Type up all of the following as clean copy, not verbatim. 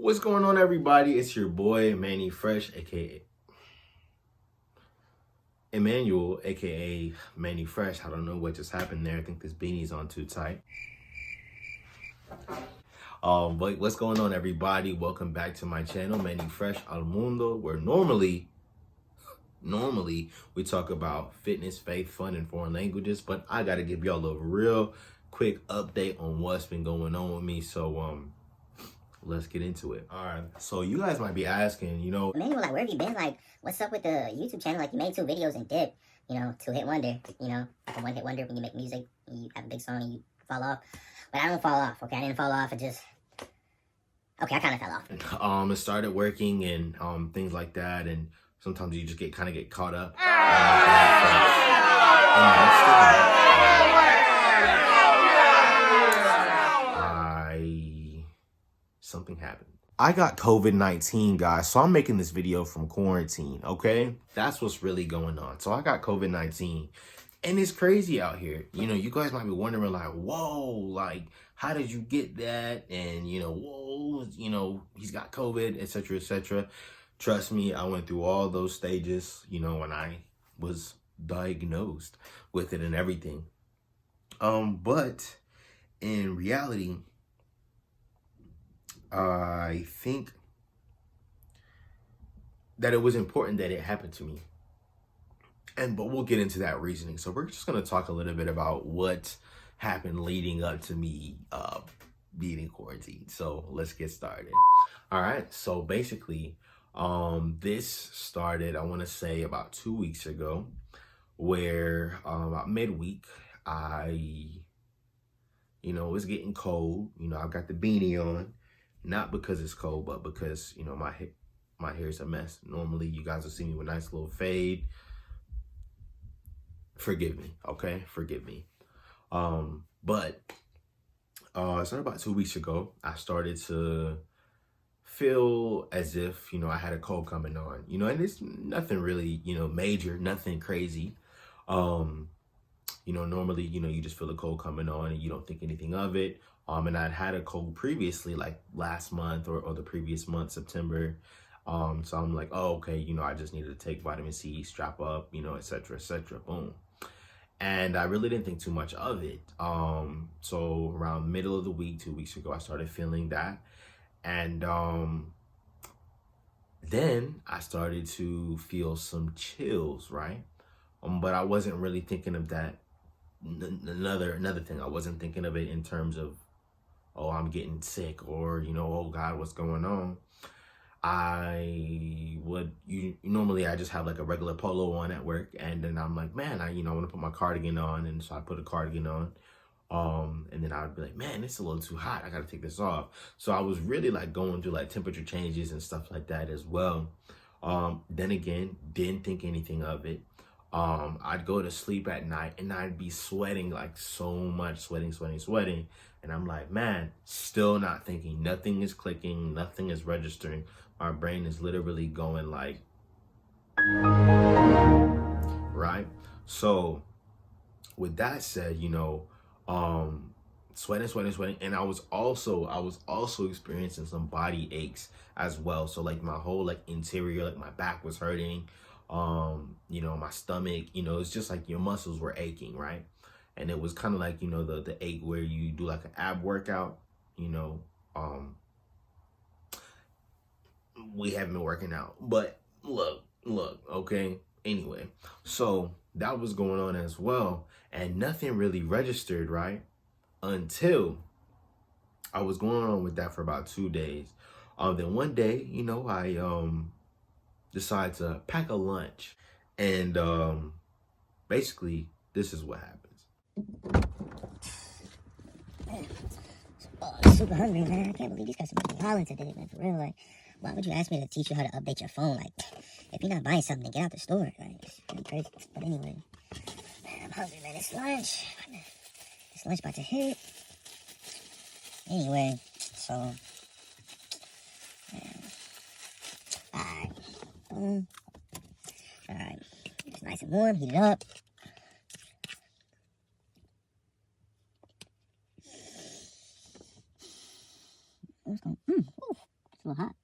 What's going on, everybody? It's your boy Manny Fresh, aka Emmanuel, aka Manny Fresh. I don't know what just happened there. I think this beanie's on too tight. But what's going on, everybody? Welcome back to my channel, Manny Fresh Al Mundo, where normally we talk about fitness, faith, fun, and foreign languages. But I gotta give y'all a real quick update on what's been going on with me. So let's get into it. All right. So you guys might be asking, Emmanuel, like, where have you been? Like, what's up with the YouTube channel? Like, you made 2 videos and dip, two-hit wonder, like a one-hit wonder when you make music, you have a big song and you fall off. But I don't fall off, okay? I didn't fall off. Okay, I kind of fell off. It started working and things like that, and sometimes you just kind of get caught up. Something happened. I got COVID-19, guys, so I'm making this video from quarantine, okay? That's what's really going on. So I got COVID-19, and it's crazy out here. You guys might be wondering, like, whoa, like, how did you get that? And, whoa, he's got COVID, etc., etc. Trust me, I went through all those stages, when I was diagnosed with it and everything. But in reality, I think that it was important that it happened to me. But we'll get into that reasoning. So we're just going to talk a little bit about what happened leading up to me being in quarantine. So let's get started. All right. So basically, this started, I want to say, about 2 weeks ago, where about midweek, it was getting cold. I've got the beanie on. Not because it's cold, but because, my hair's a mess. Normally, you guys will see me with a nice little fade. Forgive me, okay? Forgive me. But it started about 2 weeks ago. I started to feel as if, I had a cold coming on. And it's nothing really, major, nothing crazy. Normally, you just feel the cold coming on and you don't think anything of it. And I'd had a cold previously, like last month or the previous month, September. So I'm like, oh, okay, I just needed to take vitamin C, strap up, et cetera, boom. And I really didn't think too much of it. So around middle of the week, 2 weeks ago, I started feeling that. And then I started to feel some chills, right? But I wasn't really thinking of that. Another thing, I wasn't thinking of it in terms of, oh, I'm getting sick, or, oh God, what's going on? Normally I just have like a regular polo on at work, and then I'm like, man, I want to put my cardigan on, and so I put a cardigan on. And then I would be like, man, it's a little too hot. I got to take this off. So I was really like going through like temperature changes and stuff like that as well. Then again, didn't think anything of it. I'd go to sleep at night and I'd be sweating, like so much, sweating. And I'm like, man, still not thinking. Nothing is clicking. Nothing is registering. My brain is literally going like, right? So with that said, sweating. And I was also experiencing some body aches as well. So like my whole like interior, like my back was hurting. My stomach, it's just like your muscles were aching, right? And it was kind of like, the ache where you do like an ab workout, we haven't been working out, but look, okay. Anyway, so that was going on as well, and nothing really registered, right? Until I was going on with that for about 2 days. Then one day, I decided to pack a lunch, and basically this is what happens. Oh, I'm super hungry, man. I can't believe these guys are violent today, man. For real, like, why would you ask me to teach you how to update your phone? Like, if you're not buying something, get out the store, right? It's pretty crazy. But anyway, man, I'm hungry, man. It's lunch about to hit. Anyway, so, man, alright, it's nice and warm, heat it up. It's a little hot.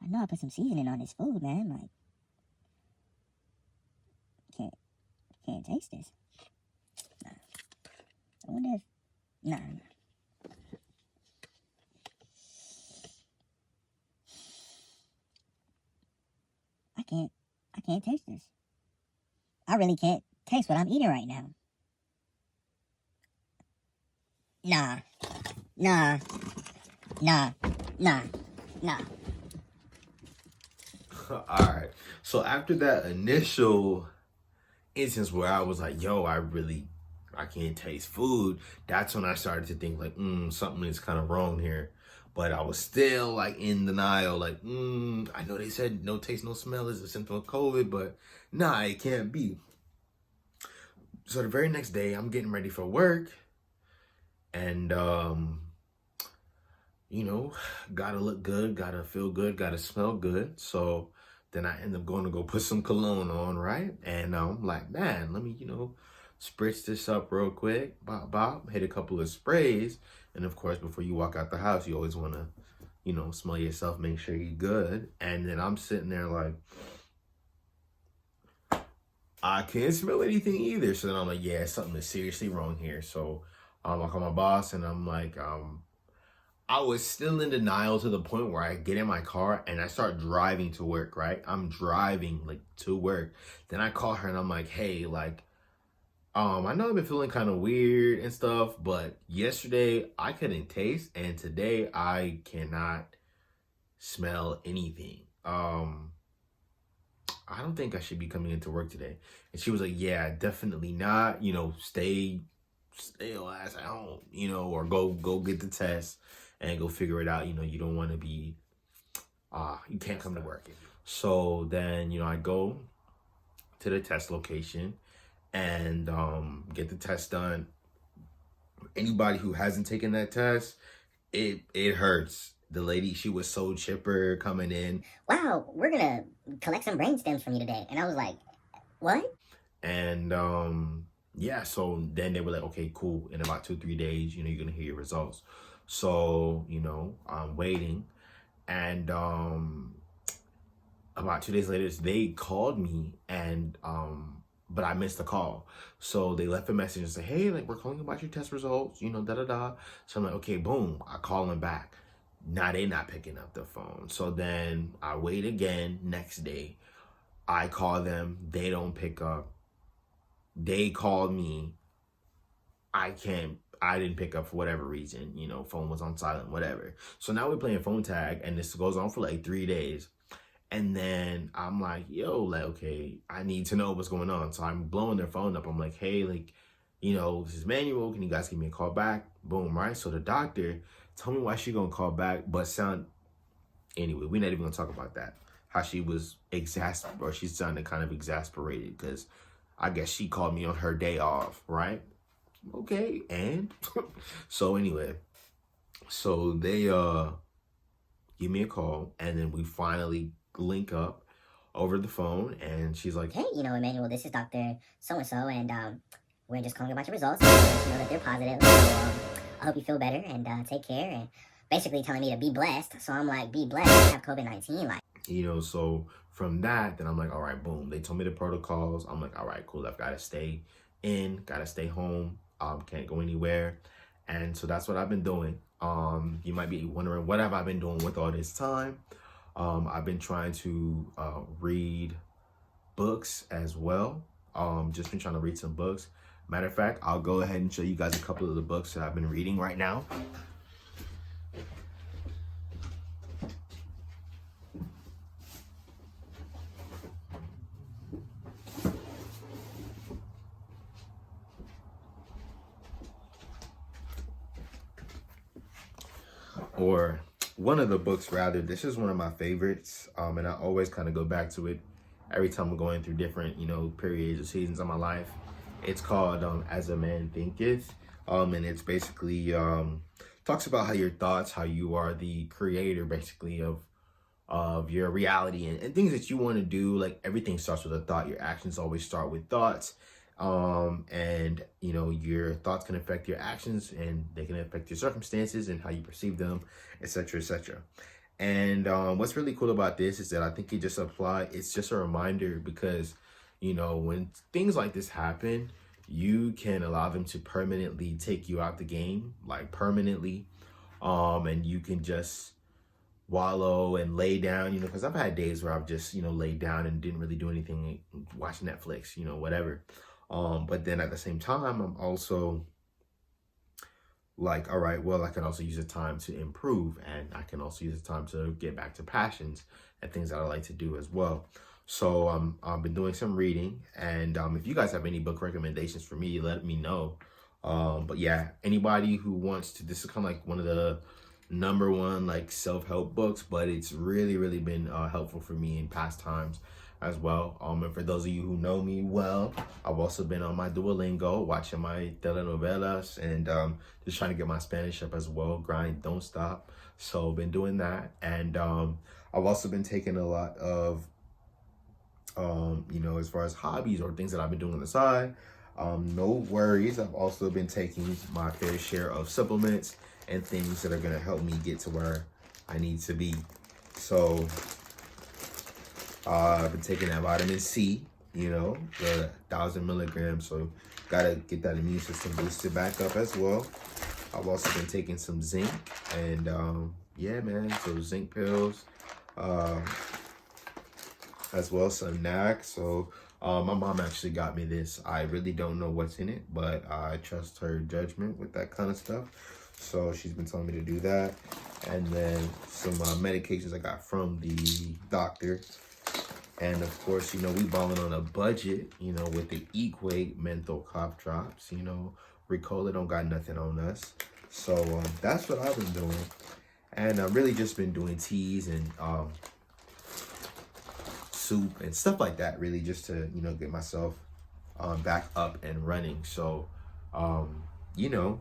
I know I put some seasoning on this food, man. Like, can't taste this. Nah. I wonder if, nah. I can't taste this. I really can't taste what I'm eating right now. Nah. All right. So after that initial instance where I was like, yo, I can't taste food, that's when I started to think like, something is kind of wrong here. But I was still like in denial, like, I know they said no taste, no smell is a symptom of COVID, but nah, it can't be. So the very next day, I'm getting ready for work, and gotta look good, gotta feel good, gotta smell good. So then I end up going to go put some cologne on, right? And I'm like, man, let me, spritz this up real quick, bop, hit a couple of sprays. And of course, before you walk out the house, you always want to, smell yourself, make sure you're good. And then I'm sitting there like, I can't smell anything either. So then I'm like, yeah, something is seriously wrong here. So I call my boss and I'm like, I was still in denial to the point where I get in my car and I start driving to work, right? I'm driving like to work. Then I call her and I'm like, hey, like, I know I've been feeling kind of weird and stuff, but yesterday I couldn't taste and today I cannot smell anything. I don't think I should be coming into work today. And she was like, yeah, definitely not. Stay your ass at home, or go get the test and go figure it out. You don't want to be, you can't come to work. So then, I go to the test location and get the test done. Anybody who hasn't taken that test, it hurts. The lady, she was so chipper coming in. Wow, we're gonna collect some brain stems from you today. And I was like, what? And yeah, so then they were like, okay, cool. In about 2-3 days, you're gonna hear your results. So, I'm waiting. And about 2 days later, they called me and but I missed the call. So they left a message and said, hey, like, we're calling about your test results, da-da-da. So I'm like, okay, boom. I call them back. Now they not picking up the phone. So then I wait again next day. I call them. They don't pick up. They called me. I didn't pick up for whatever reason. Phone was on silent, whatever. So now we're playing phone tag and this goes on for like 3 days. And then I'm like, yo, like, okay, I need to know what's going on. So I'm blowing their phone up. I'm like, hey, like, this is Manuel. Can you guys give me a call back? Boom, right? So the doctor told me why she gonna call back, but anyway, we're not even gonna talk about that. How she was she sounded kind of exasperated because I guess she called me on her day off, right? Okay, and so anyway, so they give me a call and then we finally link up over the phone and she's like, hey, Emmanuel, this is Dr. So-and-so and we're just calling about your results and let you know that they're positive. So I hope you feel better and take care, and basically telling me to be blessed. So I'm like, be blessed, I have COVID-19, like. So from that, then I'm like, all right, boom. They told me the protocols. I'm like, all right, cool. I've got to stay in, got to stay home. Can't go anywhere. And so that's what I've been doing. You might be wondering, what have I been doing with all this time? I've been trying to read books as well. Just been trying to read some books. Matter of fact, I'll go ahead and show you guys a couple of the books that I've been reading right now. Or one of the books, rather. This is one of my favorites, and I always kind of go back to it every time I'm going through different, periods or seasons of my life. It's called As a Man Thinketh, and it's basically talks about how your thoughts, how you are the creator, basically, of of your reality and things that you want to do. Like, everything starts with a thought. Your actions always start with thoughts. And you know, your thoughts can affect your actions, and they can affect your circumstances and how you perceive them, etc., etc. And what's really cool about this is that I think it's just a reminder, because, you know, when things like this happen, you can allow them to permanently take you out the game, like permanently. And you can just wallow and lay down, you know, because I've had days where I've just, you know, laid down and didn't really do anything, watch Netflix, you know, whatever. But then at the same time, I'm also like, all right, well, I can also use the time to improve, and I can also use the time to get back to passions and things that I like to do as well. So I've been doing some reading, and if you guys have any book recommendations for me, let me know. But yeah, anybody who wants to, this is kind of like one of the number one like self-help books, but it's really been helpful for me in past times as well. And for those of you who know me well, I've also been on my Duolingo, watching my telenovelas, and just trying to get my Spanish up as well. Grind, don't stop. So been doing that. And I've also been taking a lot of you know, as far as hobbies or things that I've been doing on the side, no worries. I've also been taking my fair share of supplements and things that are going to help me get to where I need to be. So I've been taking that vitamin C, you know, the 1,000 milligrams. So gotta get that immune system boosted back up as well. I've also been taking some zinc, and yeah, man, so zinc pills, as well, some NAC. So my mom actually got me this. I really don't know what's in it, but I trust her judgment with that kind of stuff. So she's been telling me to do that. And then some medications I got from the doctor. And of course, you know, we balling on a budget, you know, with the Equate menthol cough drops. You know, Ricola don't got nothing on us. So that's what I've been doing. And I've really just been doing teas and soup and stuff like that, really, just to, you know, get myself back up and running. So you know,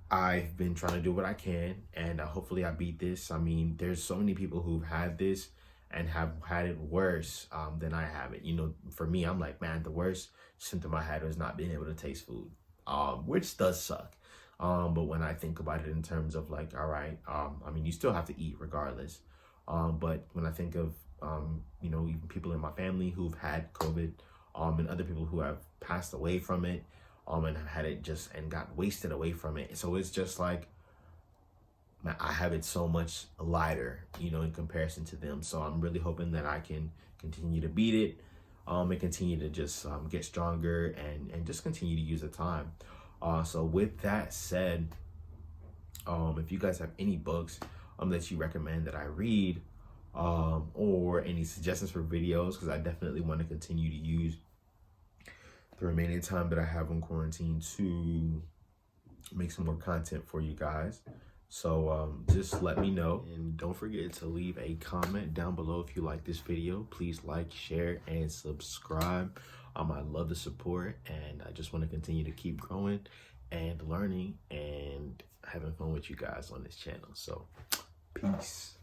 I've been trying to do what I can, and hopefully I beat this. I mean, there's so many people who've had this and have had it worse than I have it. You know, for me, I'm like, man, the worst symptom I had was not being able to taste food, which does suck. But when I think about it in terms of like, all right, I mean, you still have to eat regardless. But when I think of, you know, even people in my family who've had COVID, and other people who have passed away from it, and have had it just and got wasted away from it. So it's just like, man, I have it so much lighter, you know, in comparison to them. So I'm really hoping that I can continue to beat it, and continue to just get stronger and just continue to use the time. So with that said, if you guys have any books that you recommend that I read, or any suggestions for videos, because I definitely want to continue to use the remaining time that I have on quarantine to make some more content for you guys. So just let me know, and don't forget to leave a comment down below if you like this video. Please like, share, and subscribe. I love the support, and I just want to continue to keep growing and learning and having fun with you guys on this channel. So peace.